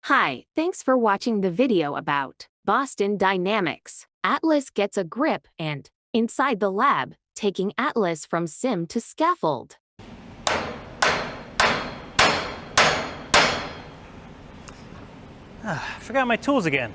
Hi, thanks for watching the video about Boston Dynamics. Atlas gets a grip and, inside the lab, taking Atlas from sim to scaffold. Forgot my tools again.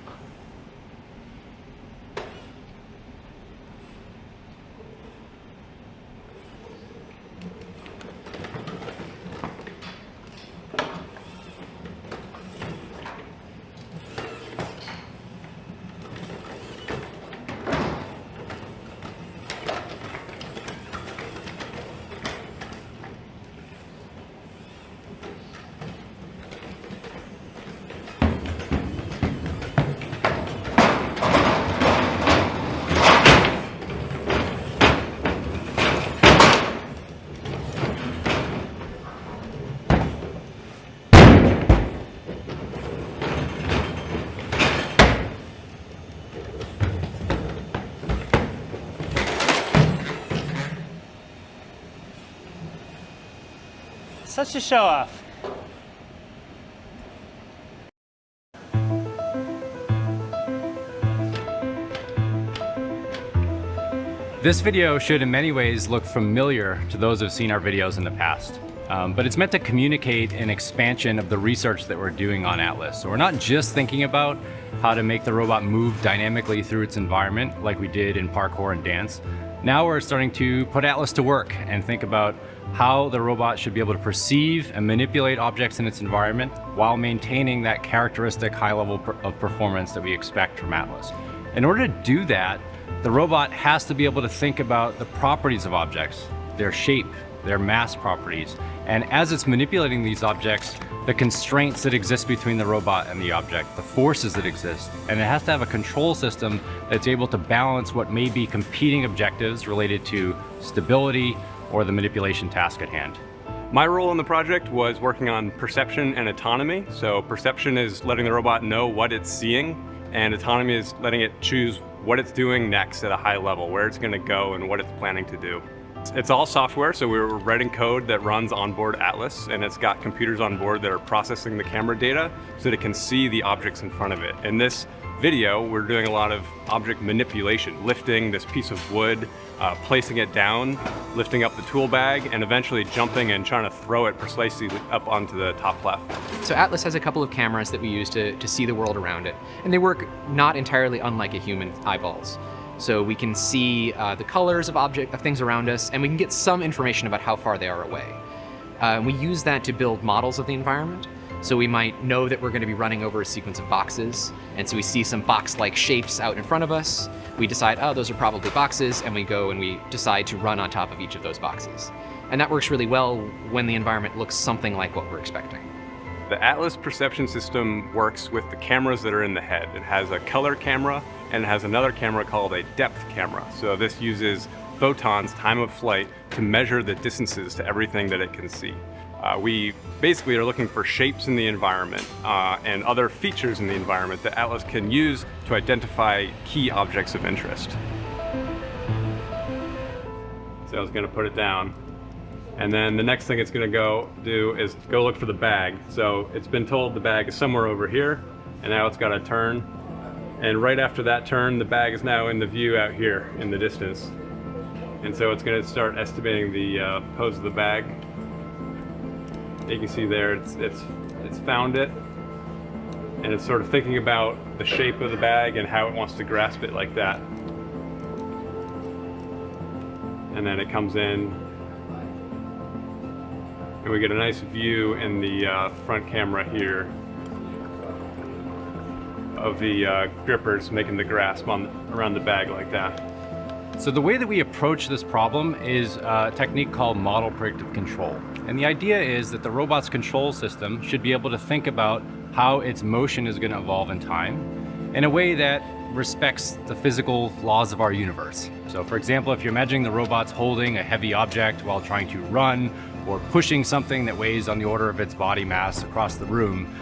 Such a show off. This video should in many ways look familiar to those who've seen our videos in the past. But it's meant to communicate an expansion of the research that we're doing on Atlas. So we're not just thinking about how to make the robot move dynamically through its environment like we did in parkour and dance. Now we're starting to put Atlas to work and think about how the robot should be able to perceive and manipulate objects in its environment while maintaining that characteristic high level of performance that we expect from Atlas. In order to do that, the robot has to be able to think about the properties of objects, their shape, their mass properties, and as it's manipulating these objects, the constraints that exist between the robot and the object, the forces that exist, and it has to have a control system that's able to balance what may be competing objectives related to stability or the manipulation task at hand. My role in the project was working on perception and autonomy. So perception is letting the robot know what it's seeing, and autonomy is letting it choose what it's doing next at a high level, where it's going to go and what it's planning to do. It's all software, so we're writing code that runs onboard Atlas, and it's got computers on board that are processing the camera data so that it can see the objects in front of it. In this video, we're doing a lot of object manipulation, lifting this piece of wood, placing it down, lifting up the tool bag, and eventually jumping and trying to throw it precisely up onto the top platform. So Atlas has a couple of cameras that we use to see the world around it, and they work not entirely unlike a human eyeballs. So we can see the colors of things around us, and we can get some information about how far they are away. We use that to build models of the environment. So we might know that we're going to be running over a sequence of boxes, and so we see some box-like shapes out in front of us. We decide, oh, those are probably boxes, and we go and we decide to run on top of each of those boxes. And that works really well when the environment looks something like what we're expecting. The Atlas perception system works with the cameras that are in the head. It has a color camera, and it has another camera called a depth camera. So this uses photons, time of flight, to measure the distances to everything that it can see. We basically are looking for shapes in the environment and other features in the environment that Atlas can use to identify key objects of interest. So I was going to put it down. And then the next thing it's going to go do is go look for the bag. So it's been told the bag is somewhere over here, and now it's got to turn. And right after that turn, the bag is now in the view out here in the distance. And so it's going to start estimating the pose of the bag. You can see there it's found it, and it's sort of thinking about the shape of the bag and how it wants to grasp it like that. And then it comes in, and we get a nice view in the front camera here of the grippers making the grasp around the bag like that. So the way that we approach this problem is a technique called model predictive control. And the idea is that the robot's control system should be able to think about how its motion is going to evolve in time in a way that respects the physical laws of our universe. So for example, if you're imagining the robot's holding a heavy object while trying to run or pushing something that weighs on the order of its body mass across the room,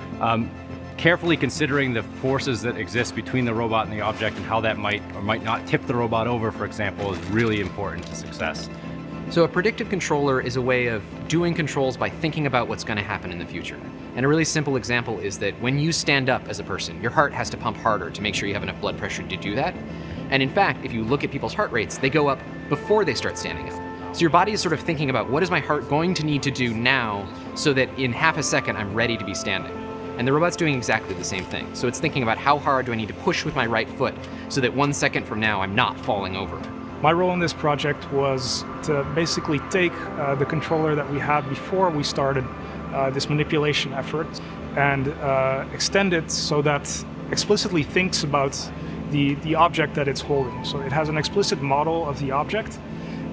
carefully considering the forces that exist between the robot and the object and how that might or might not tip the robot over, for example, is really important to success. So a predictive controller is a way of doing controls by thinking about what's going to happen in the future. And a really simple example is that when you stand up as a person, your heart has to pump harder to make sure you have enough blood pressure to do that. And in fact, if you look at people's heart rates, they go up before they start standing up. So your body is sort of thinking about, what is my heart going to need to do now so that in half a second I'm ready to be standing? And the robot's doing exactly the same thing. So it's thinking about, how hard do I need to push with my right foot so that 1 second from now I'm not falling over? My role in this project was to basically take the controller that we had before we started this manipulation effort and extend it so that explicitly thinks about the object that it's holding. So it has an explicit model of the object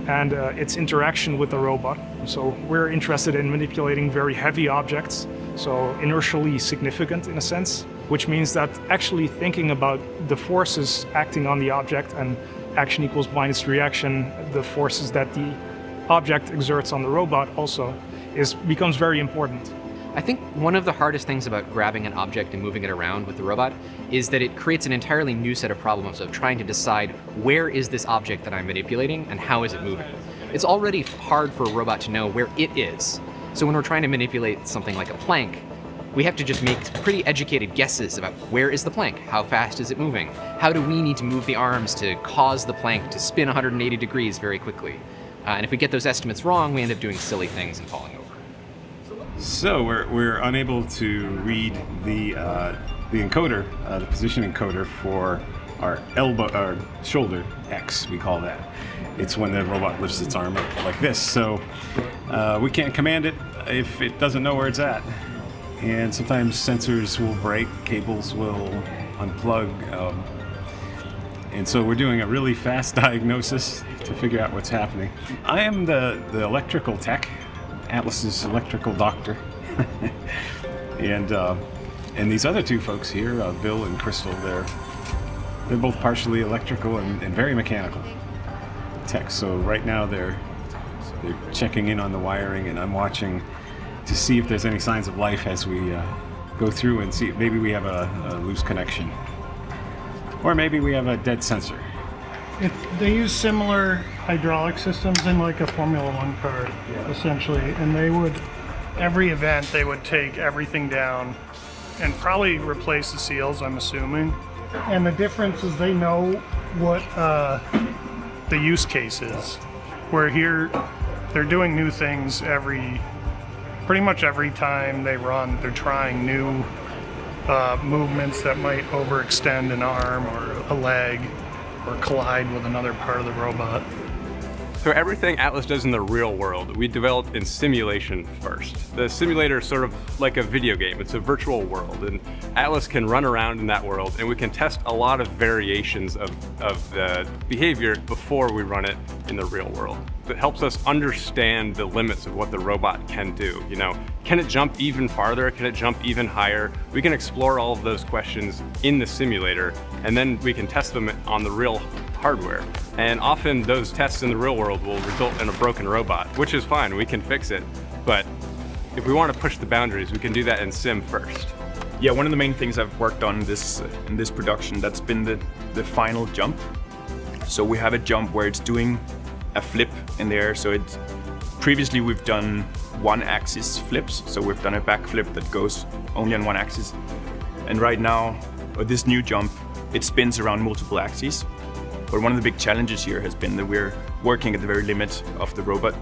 and its interaction with the robot. So we're interested in manipulating very heavy objects, so inertially significant in a sense, which means that actually thinking about the forces acting on the object and action equals minus reaction, the forces that the object exerts on the robot also becomes very important. I think one of the hardest things about grabbing an object and moving it around with the robot is that it creates an entirely new set of problems of trying to decide, where is this object that I'm manipulating and how is it moving? It's already hard for a robot to know where it is. So when we're trying to manipulate something like a plank, we have to just make pretty educated guesses about, where is the plank? How fast is it moving? How do we need to move the arms to cause the plank to spin 180 degrees very quickly? And if we get those estimates wrong, we end up doing silly things and falling over. So we're unable to read the encoder, the position encoder for our shoulder X, we call that. It's when the robot lifts its arm up like this. So we can't command it if it doesn't know where it's at. And sometimes sensors will break, cables will unplug. And so we're doing a really fast diagnosis to figure out what's happening. I am the electrical tech, Atlas's electrical doctor. And these other two folks here, Bill and Crystal, they're both partially electrical and very mechanical tech. So right now they're checking in on the wiring, and I'm watching to see if there's any signs of life as we go through and see if maybe we have a loose connection. Or maybe we have a dead sensor. They use similar hydraulic systems in like a Formula One car, essentially, and they would, every event, they would take everything down and probably replace the seals, I'm assuming. And the difference is they know what the use case is. Where here, they're doing new things pretty much every time they run. They're trying new movements that might overextend an arm or a leg, or collide with another part of the robot. So everything Atlas does in the real world, we developed in simulation first. The simulator is sort of like a video game. It's a virtual world, and Atlas can run around in that world, and we can test a lot of variations of the behavior before we run it in the real world. It helps us understand the limits of what the robot can do. You know, can it jump even farther? Can it jump even higher? We can explore all of those questions in the simulator, and then we can test them on the real hardware. And often those tests in the real world will result in a broken robot, which is fine, we can fix it. But if we want to push the boundaries, we can do that in sim first. Yeah, one of the main things I've worked on in this production, that's been the final jump. So we have a jump where it's doing a flip in the air. So previously we've done one axis flips. So we've done a back flip that goes only on one axis. And right now, this new jump, it spins around multiple axes. But one of the big challenges here has been that we're working at the very limit of the robot.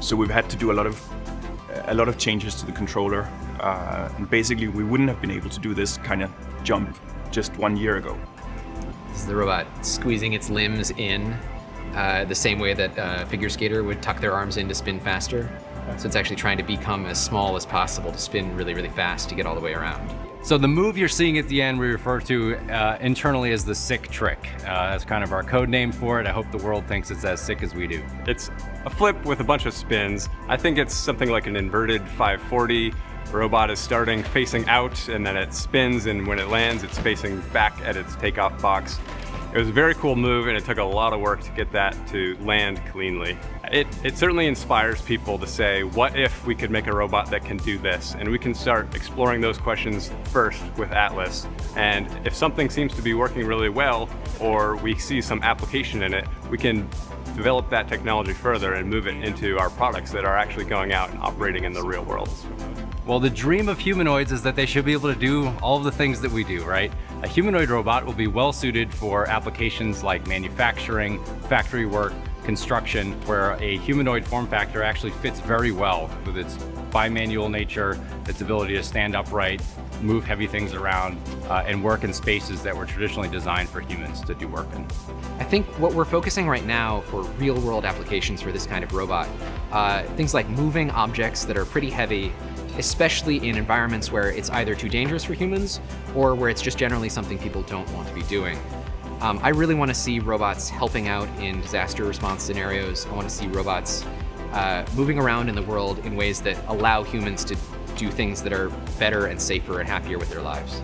So we've had to do a lot of changes to the controller. And basically we wouldn't have been able to do this kind of jump just 1 year ago. This is the robot squeezing its limbs in the same way that a figure skater would tuck their arms in to spin faster. So it's actually trying to become as small as possible to spin really, really fast to get all the way around. So the move you're seeing at the end we refer to internally as the sick trick. That's kind of our code name for it. I hope the world thinks it's as sick as we do. It's a flip with a bunch of spins. I think it's something like an inverted 540. The robot is starting facing out, and then it spins, and when it lands, it's facing back at its takeoff box. It was a very cool move, and it took a lot of work to get that to land cleanly. It certainly inspires people to say, what if we could make a robot that can do this? And we can start exploring those questions first with Atlas. And if something seems to be working really well, or we see some application in it, we can develop that technology further and move it into our products that are actually going out and operating in the real world. Well, the dream of humanoids is that they should be able to do all of the things that we do, right? A humanoid robot will be well suited for applications like manufacturing, factory work, construction, where a humanoid form factor actually fits very well with its bimanual nature, its ability to stand upright, move heavy things around, and work in spaces that were traditionally designed for humans to do work in. I think what we're focusing right now for real-world applications for this kind of robot, things like moving objects that are pretty heavy, especially in environments where it's either too dangerous for humans or where it's just generally something people don't want to be doing. I really want to see robots helping out in disaster response scenarios. I want to see robots moving around in the world in ways that allow humans to do things that are better and safer and happier with their lives.